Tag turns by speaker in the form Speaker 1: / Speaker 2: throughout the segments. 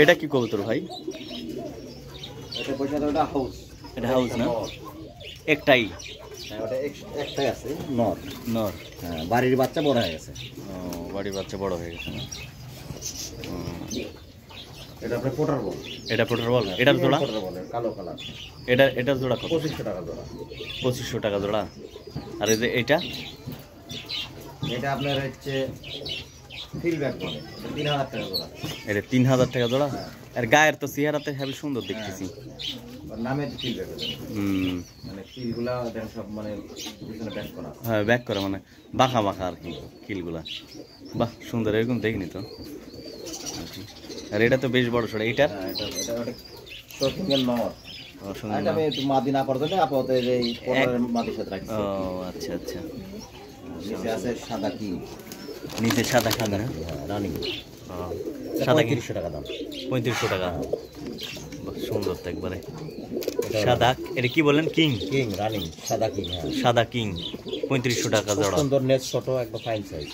Speaker 1: এটা কি কবুতর ভাই?
Speaker 2: এটা পয়সা তো এটা হাউস।
Speaker 1: এটা হাউস না? একটাই?
Speaker 2: হ্যাঁ ওটা একটাই আছে নর।
Speaker 1: নর।
Speaker 2: হ্যাঁ বাড়ির বাচ্চা বড় হয়ে গেছে।
Speaker 1: ও বাড়ির বাচ্চা বড় হয়ে গেছে না?
Speaker 2: এটা আপনার পোটার বল।
Speaker 1: এটা পোটার বল। এটার জোড়া?
Speaker 2: পোটার বল কালো কালার।
Speaker 1: এটার জোড়া কত?
Speaker 2: 2500 টাকা জোড়া।
Speaker 1: 2500 টাকা জোড়া। আর এই যে এটা?
Speaker 2: এটা আপনার হচ্ছে ফিলব্যাক বলে। এটা 3000 টাকা জোড়া।
Speaker 1: এটা 3000 টাকা জোড়া? আর গায়ের তো চেহারাতে হেবি সুন্দর দেখতেছি।
Speaker 2: ওর নামে ফিলব্যাক। মানে কিলগুলা দেন সব মানে পিছনে ব্যাক করা।
Speaker 1: হ্যাঁ ব্যাক করা মানে বাঁকা বাঁকা আর কি কিলগুলা। বাহ সুন্দর, এরকম দেখিনি তো। আর এটা তো বেশ বড় সড়। এইটার?
Speaker 2: এটা শর্টিংয়ের নর। এটা আমি একটু মাদি না পড়তে আপাতত এই পোটারের মাদির সাথে রাখছি।
Speaker 1: ও আচ্ছা আচ্ছা।
Speaker 2: নিচে আছে সাদা কি?
Speaker 1: নিচে সাদা খাদা না?
Speaker 2: হ্যাঁ রানিং।
Speaker 1: সাদা
Speaker 2: 3500 টাকা দাম।
Speaker 1: 3500 টাকা। বাহ সুন্দর তো একবারে সাদা। এটা কি বলেন? কিং?
Speaker 2: কিং রানিং সাদা কিং। হ্যাঁ
Speaker 1: সাদা কিং 3500 টাকা জোড়া।
Speaker 2: সুন্দর নেট ছোট একদম ফাইন সাইজ।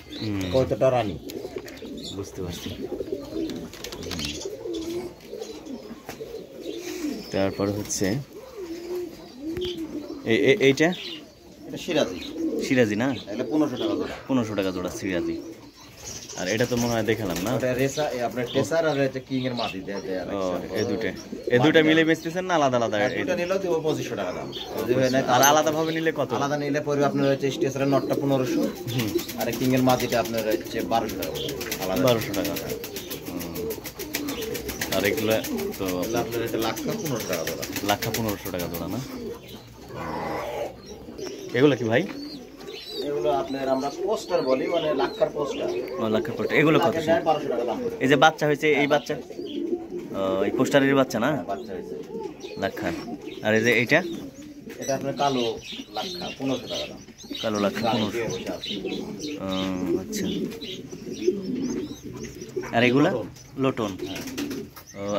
Speaker 2: কতটা রানিং
Speaker 1: বুঝতে পারছি। তারপর হচ্ছে এইটা?
Speaker 2: এটা সিরাজি।
Speaker 1: সিরাজি না?
Speaker 2: এটা 1500 টাকা জোড়া।
Speaker 1: 1500 টাকা জোড়া সিরাজি। আর এটা তো মনে হয় দেখালাম না?
Speaker 2: ওটা রেসা আপনার টেসার আর এটা কিং এর মাদি দেয় দেয়।
Speaker 1: ও এই দুটো মিলে বেচতেছেন না আলাদা আলাদা?
Speaker 2: এটা নিলেও দেব 2500 টাকা দাম।
Speaker 1: আর আলাদা ভাবে নিলে কত?
Speaker 2: আলাদা নিলে পড়বে আপনার হচ্ছে টেসারের নটটা 1500 আর কিং এর মাদিটা আপনার হচ্ছে 1200 টাকা। আলাদা
Speaker 1: 1200 টাকা। আর এগুলো তো
Speaker 2: আপনার এটা লাখা 1500 টাকা জোড়া।
Speaker 1: লাখা 1500 টাকা জোড়া না? এগুলো কি ভাই?
Speaker 2: এগুলো আপনার আমরা পোস্টার বলি, মানে লাখার পোস্টার।
Speaker 1: লাখার পোস্টার। এগুলো কত?
Speaker 2: 1200 টাকা দাম পড়বে।
Speaker 1: এই যে বাচ্চা হয়েছে এই বাচ্চা, এই পোস্টারের বাচ্চা না?
Speaker 2: বাচ্চা হয়েছে
Speaker 1: লাখা। আর এই যে এইটা?
Speaker 2: এটা আপনার কালো লাখা 1500 টাকা দাম।
Speaker 1: কালো লাখা 1500। আচ্ছা। আর এগুলা? লোটন।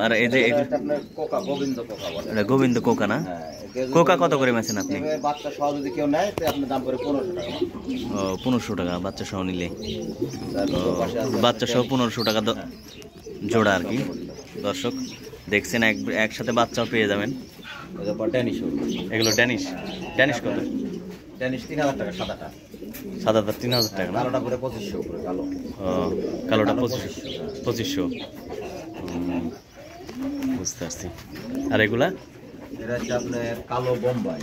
Speaker 1: আর এই যে
Speaker 2: আপনার কোকা, গোবিন্দ কোকা বলে।
Speaker 1: এটা গোবিন্দ কোকা না? কোকা কত করে মেছেন আপনি?
Speaker 2: বাচ্চা সহ যদি কেউ নেয় তো আপনার দাম পড়ে 1500 টাকা।
Speaker 1: ও 1500 টাকা বাচ্চা সহ নিলে? বাচ্চা সহ 1500 টাকা জোড়া আর কি। দর্শক দেখছেন একসাথে বাচ্চাও পেয়ে যাবেন।
Speaker 2: এগুলো ড্যানিশ।
Speaker 1: ড্যানিশ কত?
Speaker 2: ড্যানিশ 3000 টাকা সাদাটা।
Speaker 1: সাদাটা 3000 টাকা না?
Speaker 2: কালোটা পড়ে 2500 করে কালো।
Speaker 1: কালোটা 2500। বুঝতে পারছি। আর এগুলা?
Speaker 2: এটা হচ্ছে আপনার কালো বোম্বাই।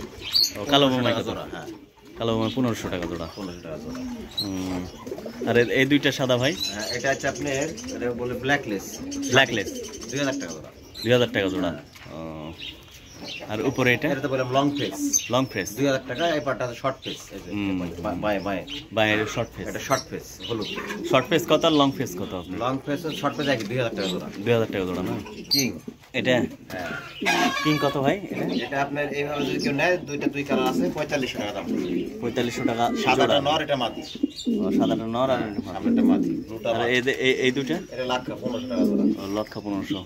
Speaker 1: কালো বোম্বাই কত?
Speaker 2: হ্যাঁ
Speaker 1: কালো বোম্বাই 1500 টাকা জোড়া।
Speaker 2: 1500 টাকা জোড়া।
Speaker 1: আর এই দুইটা সাদা ভাই?
Speaker 2: এটা হচ্ছে আপনার এটা বলে ব্ল্যাকলেস। 2000 টাকা জোড়া।
Speaker 1: 2000 টাকা জোড়া। আর উপরে এটা?
Speaker 2: এটা তো বলে লং ফেস।
Speaker 1: লং ফেস
Speaker 2: 2000 টাকা। এই পাটটা শর্ট ফেস। এই যে
Speaker 1: বাইরে শর্ট ফেস।
Speaker 2: এটা শর্ট ফেস হলুদ।
Speaker 1: শর্ট ফেস কত আর লং ফেস কত আপনি?
Speaker 2: লং ফেস আর শর্ট ফেস একই 2000 টাকা জোড়া।
Speaker 1: 2000 টাকা জোড়া না?
Speaker 2: কিং
Speaker 1: এটা?
Speaker 2: হ্যাঁ
Speaker 1: কিং কত ভাই এটা?
Speaker 2: এটা আপনার এইভাবে যদি কেউ নেয় দুই কালার আছে 4500 টাকা দাম।
Speaker 1: 4500 টাকা।
Speaker 2: সাদাটা নর, এটা মাদি।
Speaker 1: সাদাটা নর আর
Speaker 2: সামনেটা মাদি।
Speaker 1: আর এই দুটো?
Speaker 2: এটা লাখা 1500 টাকা জোড়া।
Speaker 1: লক্ষ 1500।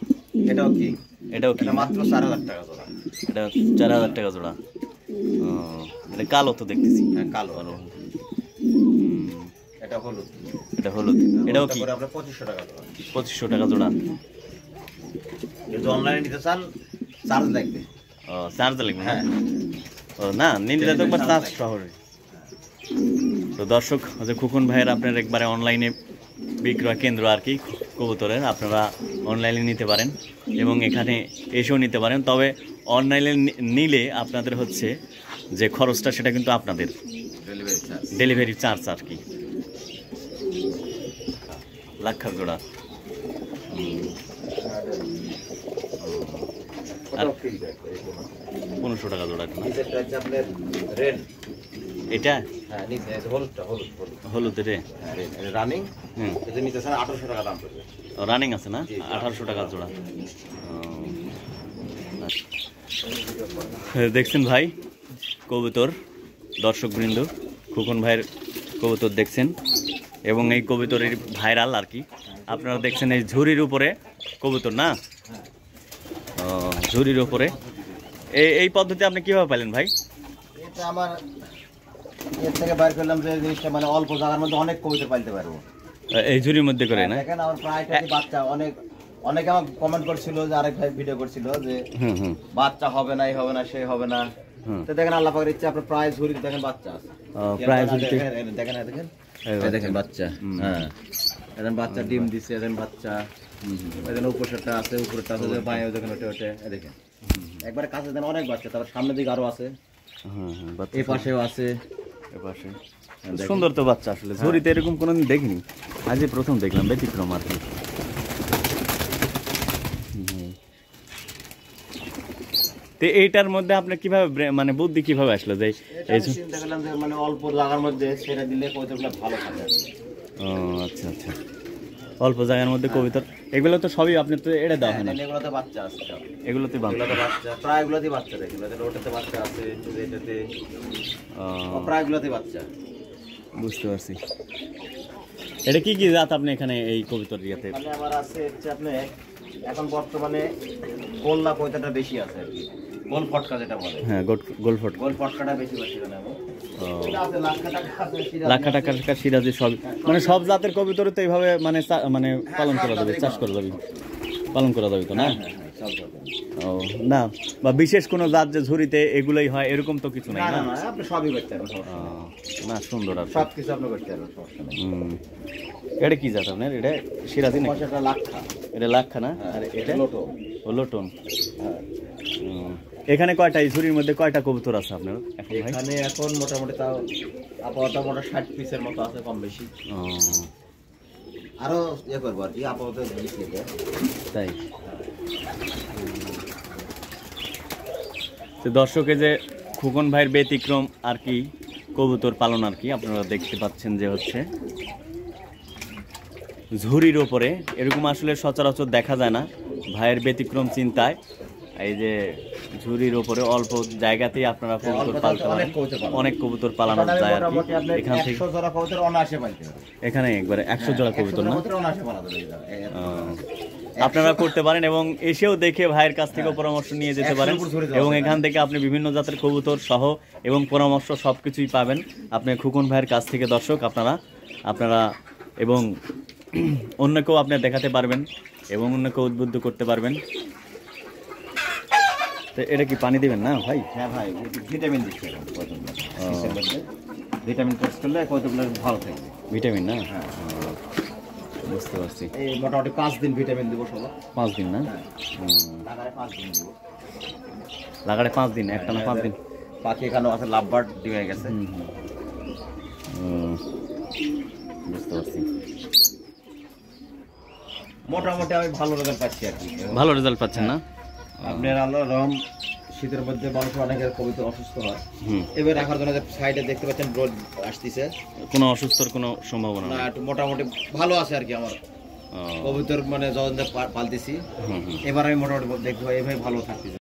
Speaker 2: এটাও কি?
Speaker 1: এটাও কি?
Speaker 2: এটা মাত্র 4000 টাকা জোড়া।
Speaker 1: এটা 4000 টাকা জোড়া। এটা কালো তো দেখতেছি।
Speaker 2: হ্যাঁ কালো। এটা হলুদ।
Speaker 1: এটা হলুদ। এটাও কি?
Speaker 2: আপনার 2500 টাকা জোড়া।
Speaker 1: 2500 টাকা জোড়া।
Speaker 2: যদি অনলাইনে নিতে চান চার্জ লাগবে।
Speaker 1: চার্জ লাগবে? হ্যাঁ। না নিলে তো একবার চার্জ শহরে। তো দর্শক হচ্ছে খুকুন ভাইয়ের আপনার একবারে অনলাইনে বিক্রয় কেন্দ্র আর কি কবুতরের, আপনারা অনলাইনে নিতে পারেন এবং এখানে এসেও নিতে পারেন। তবে অনলাইনে নিলে আপনাদের হচ্ছে যে খরচটা সেটা কিন্তু আপনাদের ডেলিভারি চার্জ আর কি। লাখা জোড়া। আর 1500 টাকা জোড়া না?
Speaker 2: এটা
Speaker 1: এটা
Speaker 2: হলুদ
Speaker 1: রে
Speaker 2: রানিং। যদি নিতে চান 1800 টাকা দাম পড়বে।
Speaker 1: রানিং আছে না? 1800 টাকা জোড়া। দেখছেন ভাই কবুতর, দর্শকবৃন্দ খুকুন ভাইয়ের কবুতর দেখছেন এবং এই কবুতরের ভাইরাল আর কি। আপনারা দেখছেন এই ঝুড়ির উপরে কবুতর না? ঝুড়ির উপরে। এই পদ্ধতি আপনি কিভাবে পেলেন ভাই?
Speaker 2: এটা আমার এর থেকে বাইর করলাম যে জিনিসটা মানে অল্প জায়গার মধ্যে অনেক কবুতর পালতে পারবো।
Speaker 1: এই ঝুড়ির মধ্যে করে না?
Speaker 2: দেখেন আমার প্রায়টা বাচ্চা অনেক অনেকে আমাকে কমেন্ট করছিল যে আরেক ভাই ভিডিও করছিল যে
Speaker 1: হুম হুম
Speaker 2: বাচ্চা হবে না, এই হবে না, সেই হবে না।
Speaker 1: হুম।
Speaker 2: তো দেখেন আল্লাহ পাকের ইচ্ছা আপনার প্রায় ঝুড়িতে দেখেন বাচ্চা আছে।
Speaker 1: প্রায় ঝুড়িতে
Speaker 2: দেখেন দেখেন
Speaker 1: এই
Speaker 2: এই দেখেন বাচ্চা। হ্যাঁ, এখানে বাচ্চা ডিম দিছে, এখানে বাচ্চা, এখানে উপরটা আছে, উপরটা আছে, বাঁয়ে দেখেন ওটা ওটা, এই দেখেন একবারে কাছে দেন অনেক বাচ্চা। তারপর সামনের দিকে আরো আছে,
Speaker 1: হ্যাঁ হ্যাঁ বাচ্চা
Speaker 2: এই পাশেও আছে।
Speaker 1: এপাশে সুন্দর তো বাচ্চা, আসলে ঝুড়িতে এরকম কোনোদিন দেখিনি, আজই প্রথম দেখলাম, ব্যতিক্রম আর কি। তো এইটার মধ্যে আপনার কিভাবে মানে বুদ্ধি কিভাবে আসলো যে এই
Speaker 2: চিন্তা করলাম যে মানে অল্প জায়গার মধ্যে সেটা দিলে কবুতরগুলো ভালো থাকে।
Speaker 1: ও আচ্ছা আচ্ছা, অল্প জায়গার মধ্যে কবুতর, এগুলো তো সবই আপনি তো এটা দেওয়া হয় না,
Speaker 2: এগুলোতে বাচ্চা আছে সব।
Speaker 1: এগুলোতে বাচ্চা,
Speaker 2: এগুলোতে বাচ্চা, প্রায় এগুলোতে বাচ্চা দেখি, ওটাতে বাচ্চা আছে, এটাতে প্রায় এগুলোতে বাচ্চা।
Speaker 1: বুঝতে পারছি। এটা কি কি জাত আপনি এখানে এই কবুতর ইয়াতে?
Speaker 2: মানে আমার আছে হচ্ছে আপনি এখন বর্তমানে গোল্লা পয়তাটা বেশি আছে আর কি, গোল ফটকা যেটা বলে।
Speaker 1: হ্যাঁ গোল ফট,
Speaker 2: গোল ফটকাটা বেশি পাচ্ছি না আমি। এটা আছে লাখা টাকা আছে, সিরাজি
Speaker 1: লাখা টাকার সিরাজি সব, মানে সব জাতের কবুতর তো এইভাবে মানে মানে পালন করা যাবে, চাষ করা যাবে, পালন করা যাবে তো না?
Speaker 2: সব জাতের।
Speaker 1: ও না, বা বিশেষ কোনো জাত যে ঝুড়িতে এগুলোই হয় এরকম তো কিছু নাই
Speaker 2: না
Speaker 1: না?
Speaker 2: না না, আপনি সবই করতে পারবেন,
Speaker 1: ও, না সুন্দর আর
Speaker 2: সব কিছু আপনি করতে পারবেন, সমস্যা নেই।
Speaker 1: এটা কি জাত আপনার? এটা সিরাজি নাকি?
Speaker 2: পয়সাটা লাখা,
Speaker 1: এটা লাখা না? আর এটা
Speaker 2: লোটো।
Speaker 1: ও লোটন।
Speaker 2: হ্যাঁ,
Speaker 1: এখানে কয়টা, এই ঝুড়ির মধ্যে কয়টা কবুতর আছে আপনার এখন ভাই?
Speaker 2: এখানে এখন মোটামুটি তাও আপাতত মোটা 60 পিসের মতো আছে, কম বেশি।
Speaker 1: ও
Speaker 2: আরো ইয়ে করবো আর কি, আপাতত দিচ্ছি এটা।
Speaker 1: তাই। তো দর্শকে যে খোকন ভাইয়ের ব্যতিক্রম আর কি কবুতর পালন আর কি, আপনারা দেখতে পাচ্ছেন যে হচ্ছে ঝুড়ির ওপরে এরকম আসলে সচরাচর দেখা যায় না। ভাইয়ের ব্যতিক্রম চিন্তায় এই যে ঝুড়ির ওপরে অল্প জায়গাতেই আপনারা কবুতর পালতে পারেন, অনেক কবুতর পালানো যায় আর কি। এখান থেকে
Speaker 2: 100 জোড়া কবুতর অনায়াসে পালতে পারবে।
Speaker 1: এখানে একবারে 100 জোড়া কবুতর না?
Speaker 2: অনায়াসে পালাতে পারবে।
Speaker 1: আপনারা করতে পারেন এবং এসেও দেখে ভাইয়ের কাছ থেকে পরামর্শ নিয়ে যেতে পারেন, এবং এখান থেকে আপনি বিভিন্ন জাতের কবুতর সহ এবং পরামর্শ সবকিছুই পাবেন আপনি খোকন ভাইয়ের কাছ থেকে। দর্শক আপনারা এবং অন্যকেও আপনি দেখাতে পারবেন এবং অন্যকে উদ্বুদ্ধ করতে পারবেন। তো এটা কি পানি দিবেন না ভাই?
Speaker 2: হ্যাঁ ভাই, ভিটামিন দিচ্ছি ভিটামিন টেস্ট করলে কতগুলো ভালো থাকবে।
Speaker 1: ভিটামিন না?
Speaker 2: হ্যাঁ,
Speaker 1: বুঝতে পারছি।
Speaker 2: এই মোটামুটি 5 দিন ভিটামিন দিব সব।
Speaker 1: 5 দিন না?
Speaker 2: লাগারে 5 দিন দিব।
Speaker 1: লাগাড়ে 5 দিন, একটা না 5 দিন।
Speaker 2: পাখি এখানেও আছে, লাভবার্ড দিয়ে গেছে।
Speaker 1: বুঝতে পারছি।
Speaker 2: মোটামুটি আমি ভালো রেজাল্ট পাচ্ছি আর কি।
Speaker 1: ভালো রেজাল্ট পাচ্ছেন না?
Speaker 2: আপনার আল্লাহর রহম, শীতের মধ্যে মানুষ অনেকের কবুতর অসুস্থ হয়, এবার রাখার জন্য সাইডে দেখতে পাচ্ছেন রোদ আসতেছে,
Speaker 1: কোনো অসুস্থর কোনো সম্ভাবনা
Speaker 2: না,
Speaker 1: নেই?
Speaker 2: একটু মোটামুটি ভালো আছে আর কি। আমার কবুতর মানে যখন পালতেছি, এবার আমি মোটামুটি দেখবো এইভাবে ভালো থাকতেছি।